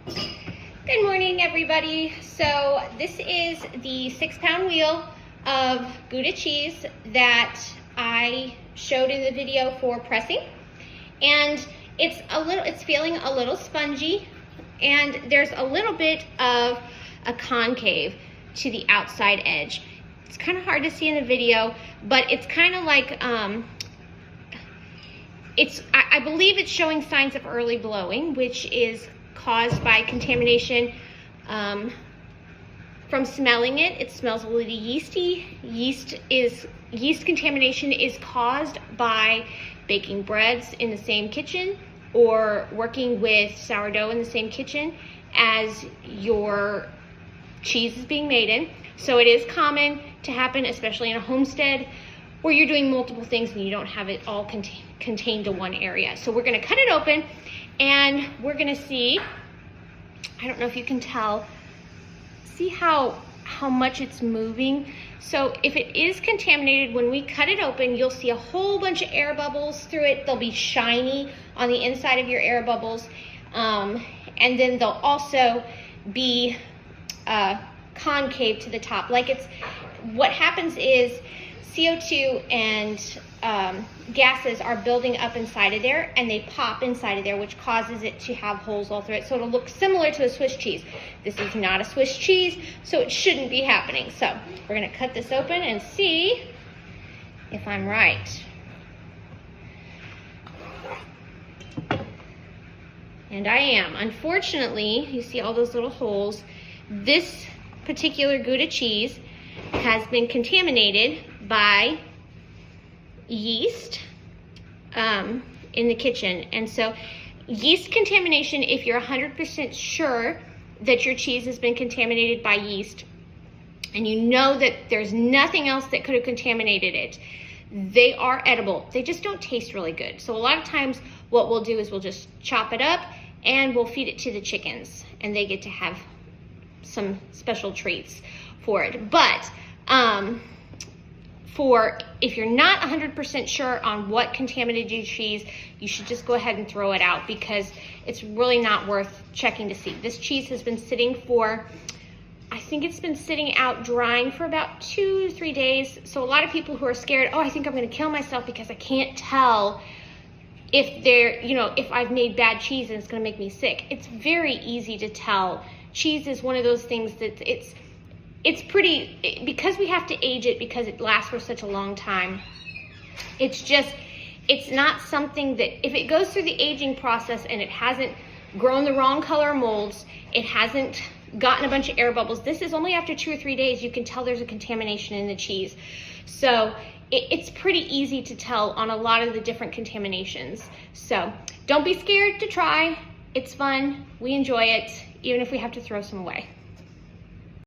Good morning, everybody. So this is the 6-pound wheel of Gouda cheese that I showed in the video for pressing, and it's feeling a little spongy, and there's a little bit of a concave to the outside edge. It's kind of hard to see in the video, but it's kind of like I believe it's showing signs of early blowing, which is caused by contamination from smelling it. It smells a little yeasty. Yeast contamination is caused by baking breads in the same kitchen or working with sourdough in the same kitchen as your cheese is being made in. So it is common to happen, especially in a homestead where you're doing multiple things and you don't have it all contained to one area. So we're gonna cut it open and we're gonna see, I don't know if you can tell, see how much it's moving. So if it is contaminated, when we cut it open, you'll see a whole bunch of air bubbles through it. They'll be shiny on the inside of your air bubbles. And then they'll also be concave to the top. What happens is CO2 and gases are building up inside of there, and they pop inside of there, which causes it to have holes all through it. So it'll look similar to a Swiss cheese. This is not a Swiss cheese, so it shouldn't be happening. So we're gonna cut this open and see if I'm right. And I am. Unfortunately, you see all those little holes. This particular Gouda cheese has been contaminated by yeast in the kitchen. And so yeast contamination, if you're 100% sure that your cheese has been contaminated by yeast and you know that there's nothing else that could have contaminated it, they are edible. They just don't taste really good. So a lot of times what we'll do is we'll just chop it up and we'll feed it to the chickens, and they get to have some special treats for it. But if you're not 100% sure on what contaminated your cheese, you should just go ahead and throw it out, because it's really not worth checking to see. This cheese has been sitting for, I think it's been sitting out drying for about 2 to 3 days. So a lot of people who are scared, oh, I think I'm gonna kill myself because I can't tell if I've made bad cheese and it's gonna make me sick. It's very easy to tell. Cheese is one of those things that it's pretty, because we have to age it because it lasts for such a long time. It's not something that, if it goes through the aging process and it hasn't grown the wrong color molds, it hasn't gotten a bunch of air bubbles, this is only after 2 or 3 days you can tell there's a contamination in the cheese. So it's pretty easy to tell on a lot of the different contaminations. So don't be scared to try. It's fun. We enjoy it, even if we have to throw some away.